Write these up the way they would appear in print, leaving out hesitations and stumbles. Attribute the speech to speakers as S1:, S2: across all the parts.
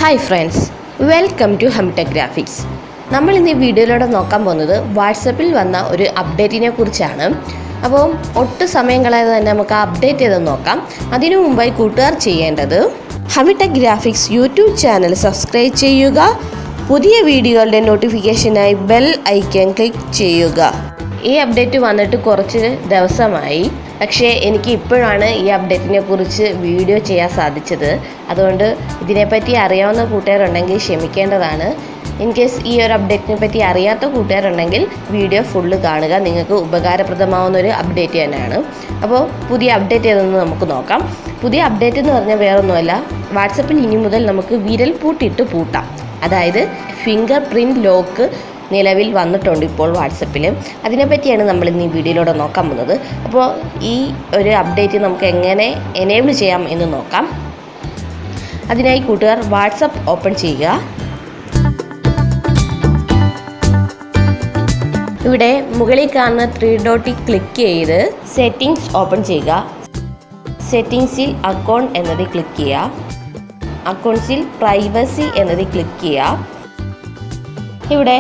S1: Hi friends, welcome to Hamictech graphics. നമ്മൾ ഇന്ന് ഈ വീഡിയോയിലൂടെ നോക്കാൻ പോകുന്നത് വാട്സപ്പിൽ വന്ന ഒരു അപ്ഡേറ്റിനെ കുറിച്ചാണ്. അപ്പോൾ ഒട്ടും സമയം കളയാതെ തന്നെ നമുക്ക് അപ്ഡേറ്റ് ചെയ്ത് നോക്കാം. അതിനു മുമ്പായി കൂട്ടുകാർ ചെയ്യേണ്ടത് Hamictech graphics YouTube channel subscribe ചെയ്യുക, പുതിയ വീഡിയോകളുടെ നോട്ടിഫിക്കേഷനായി ബെൽ ഐക്കൺ ക്ലിക്ക് ചെയ്യുക. ഈ അപ്ഡേറ്റ് വന്നിട്ട് കുറച്ച് ദിവസമായി, പക്ഷേ എനിക്ക് ഇപ്പോഴാണ് ഈ അപ്ഡേറ്റിനെ കുറിച്ച് വീഡിയോ ചെയ്യാൻ സാധിച്ചത്. അതുകൊണ്ട് ഇതിനെപ്പറ്റി അറിയാവുന്ന കൂട്ടുകാരുണ്ടെങ്കിൽ ക്ഷമിക്കേണ്ടതാണ്. ഇൻ കേസ് ഈ ഒരു അപ്ഡേറ്റിനെ പറ്റി അറിയാത്ത കൂട്ടുകാരുണ്ടെങ്കിൽ വീഡിയോ ഫുള്ള് കാണുക, നിങ്ങൾക്ക് ഉപകാരപ്രദമാവുന്നൊരു അപ്ഡേറ്റ് തന്നെയാണ്. അപ്പോൾ പുതിയ അപ്ഡേറ്റ് ഏതെന്ന് നമുക്ക് നോക്കാം. പുതിയ അപ്ഡേറ്റ് എന്ന് പറഞ്ഞാൽ വേറൊന്നുമല്ല, വാട്സപ്പിൽ ഇനി മുതൽ നമുക്ക് വിരൽ പൂട്ടിട്ട് പൂട്ടാം. അതായത് ഫിംഗർ പ്രിൻറ്റ് ലോക്ക് നിലവിൽ വന്നിട്ടുണ്ട് ഇപ്പോൾ വാട്സപ്പിൽ. അതിനെപ്പറ്റിയാണ് നമ്മൾ ഇന്ന് ഈ വീഡിയോയിലൂടെ നോക്കാൻ പോകുന്നത്. അപ്പോൾ ഈ ഒരു അപ്ഡേറ്റ് നമുക്ക് എങ്ങനെ എനേബിൾ ചെയ്യാം എന്ന് നോക്കാം. അതിനായി കൂട്ടുകാർ വാട്സപ്പ് ഓപ്പൺ ചെയ്യുക. ഇവിടെ മുകളിൽ കാണുന്ന 3 ഡോട്ടിൽ ക്ലിക്ക് ചെയ്ത് സെറ്റിംഗ്സ് ഓപ്പൺ ചെയ്യുക. സെറ്റിംഗ്സിൽ അക്കൗണ്ട് എന്നതിൽ ക്ലിക്ക് ചെയ്യുക. അക്കൗണ്ട്സിൽ പ്രൈവസി എന്നതിൽ ക്ലിക്ക് ചെയ്യുക. ഇവിടെ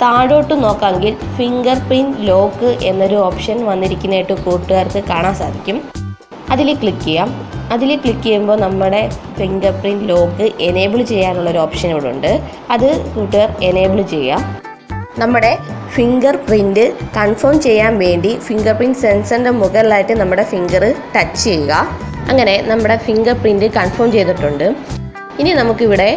S1: താഴോട്ട് നോക്കാമെങ്കിൽ ഫിംഗർ പ്രിൻറ്റ് ലോക്ക് എന്നൊരു ഓപ്ഷൻ വന്നിരിക്കുന്നതായിട്ട് കൂട്ടുകാർക്ക് കാണാൻ സാധിക്കും. അതിൽ ക്ലിക്ക് ചെയ്യാം. അതിൽ ക്ലിക്ക് ചെയ്യുമ്പോൾ നമ്മുടെ ഫിംഗർ പ്രിൻറ്റ് ലോക്ക് എനേബിൾ ചെയ്യാനുള്ളൊരു ഓപ്ഷൻ ഇവിടെ ഉണ്ട്. അത് കൂട്ടുകാർ എനേബിൾ ചെയ്യാം. നമ്മുടെ ഫിംഗർ പ്രിൻറ്റ് കൺഫേം ചെയ്യാൻ വേണ്ടി ഫിംഗർ പ്രിൻറ്റ് സെൻസറിൻ്റെ മുകളിലായിട്ട് നമ്മുടെ ഫിംഗർ ടച്ച് ചെയ്യുക. അങ്ങനെ നമ്മുടെ ഫിംഗർ പ്രിൻറ്റ് കൺഫേം ചെയ്തിട്ടുണ്ട്. ഇനി നമുക്കിവിടെ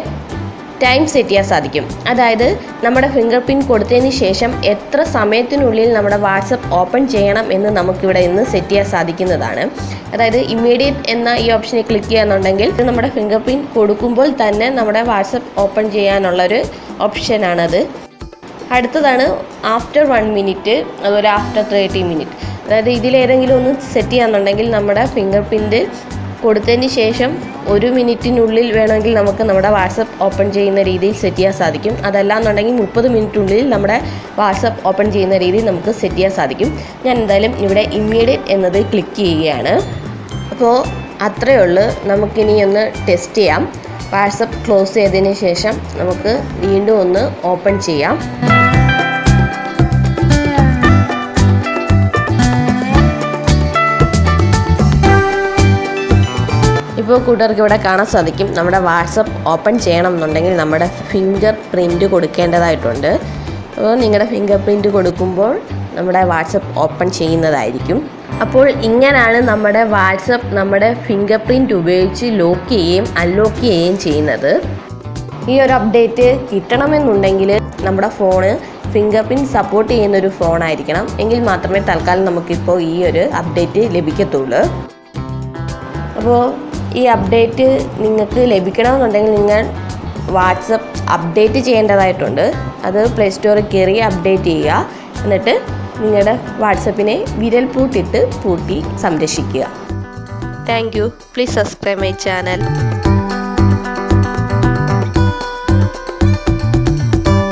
S1: ടൈം സെറ്റ് ചെയ്യാൻ സാധിക്കും. അതായത് നമ്മുടെ ഫിംഗർ പ്രിൻറ്റ് കൊടുത്തതിന് ശേഷം എത്ര സമയത്തിനുള്ളിൽ നമ്മുടെ വാട്സപ്പ് ഓപ്പൺ ചെയ്യണം എന്ന് നമുക്കിവിടെ ഇന്ന് സെറ്റ് ചെയ്യാൻ സാധിക്കുന്നതാണ്. അതായത് ഇമ്മീഡിയറ്റ് എന്ന ഈ ഓപ്ഷനിൽ ക്ലിക്ക് ചെയ്യാന്നുണ്ടെങ്കിൽ നമ്മുടെ ഫിംഗർ പ്രിൻറ്റ് കൊടുക്കുമ്പോൾ തന്നെ നമ്മുടെ വാട്സപ്പ് ഓപ്പൺ ചെയ്യാനുള്ളൊരു ഓപ്ഷനാണത്. അടുത്തതാണ് ആഫ്റ്റർ 1 മിനിറ്റ്, അതുപോലെ ആഫ്റ്റർ 30 മിനിറ്റ്. അതായത് ഇതിലേതെങ്കിലും ഒന്ന് സെറ്റ് ചെയ്യാന്നുണ്ടെങ്കിൽ നമ്മുടെ ഫിംഗർ പ്രിൻറ്റ് കൊടുത്തതിന് ശേഷം 1 മിനിറ്റിനുള്ളിൽ വേണമെങ്കിൽ നമുക്ക് നമ്മുടെ വാട്സപ്പ് ഓപ്പൺ ചെയ്യുന്ന രീതിയിൽ സെറ്റ് ചെയ്യാൻ സാധിക്കും. അതല്ലാന്നുണ്ടെങ്കിൽ 30 മിനിറ്റിനുള്ളിൽ നമ്മുടെ വാട്സപ്പ് ഓപ്പൺ ചെയ്യുന്ന രീതിയിൽ നമുക്ക് സെറ്റ് ചെയ്യാൻ സാധിക്കും. ഞാൻ എന്തായാലും ഇവിടെ ഇമ്മീഡിയറ്റ് എന്നത് ക്ലിക്ക് ചെയ്യുകയാണ്. അപ്പോൾ അത്രയേ ഉള്ളൂ. നമുക്കിനി ഒന്ന് ടെസ്റ്റ് ചെയ്യാം. വാട്സപ്പ് ക്ലോസ് ചെയ്തതിന് ശേഷം നമുക്ക് വീണ്ടും ഒന്ന് ഓപ്പൺ ചെയ്യാം. ഇപ്പോൾ കൂട്ടുകാർക്ക് ഇവിടെ കാണാൻ സാധിക്കും, നമ്മുടെ വാട്സപ്പ് ഓപ്പൺ ചെയ്യണം എന്നുണ്ടെങ്കിൽ നമ്മുടെ ഫിംഗർ പ്രിൻറ്റ് കൊടുക്കേണ്ടതായിട്ടുണ്ട്. അപ്പോൾ നിങ്ങളുടെ ഫിംഗർ പ്രിൻറ്റ് കൊടുക്കുമ്പോൾ നമ്മുടെ വാട്സപ്പ് ഓപ്പൺ ചെയ്യുന്നതായിരിക്കും. അപ്പോൾ ഇങ്ങനെയാണ് നമ്മുടെ വാട്സപ്പ് നമ്മുടെ ഫിംഗർ പ്രിൻറ്റ് ഉപയോഗിച്ച് ലോക്ക് ചെയ്യുകയും അൺലോക്ക് ചെയ്യുകയും ചെയ്യുന്നത്. ഈ ഒരു അപ്ഡേറ്റ് കിട്ടണമെന്നുണ്ടെങ്കിൽ നമ്മുടെ ഫോണ് ഫിംഗർ പ്രിൻറ്റ് സപ്പോർട്ട് ചെയ്യുന്നൊരു ഫോണായിരിക്കണം. എങ്കിൽ മാത്രമേ തൽക്കാലം നമുക്കിപ്പോൾ ഈ ഒരു അപ്ഡേറ്റ് ലഭിക്കത്തുള്ളൂ. അപ്പോൾ ഈ അപ്ഡേറ്റ് നിങ്ങൾക്ക് ലഭിക്കണമെന്നുണ്ടെങ്കിൽ നിങ്ങൾ വാട്സപ്പ് അപ്ഡേറ്റ് ചെയ്യേണ്ടതായിട്ടുണ്ട്. അത് പ്ലേ സ്റ്റോറിൽ കയറി അപ്ഡേറ്റ് ചെയ്യുക. എന്നിട്ട് നിങ്ങളുടെ വാട്സപ്പിനെ വിരൽ പൂട്ടി സംരക്ഷിക്കുക. Thank you. Please subscribe my channel.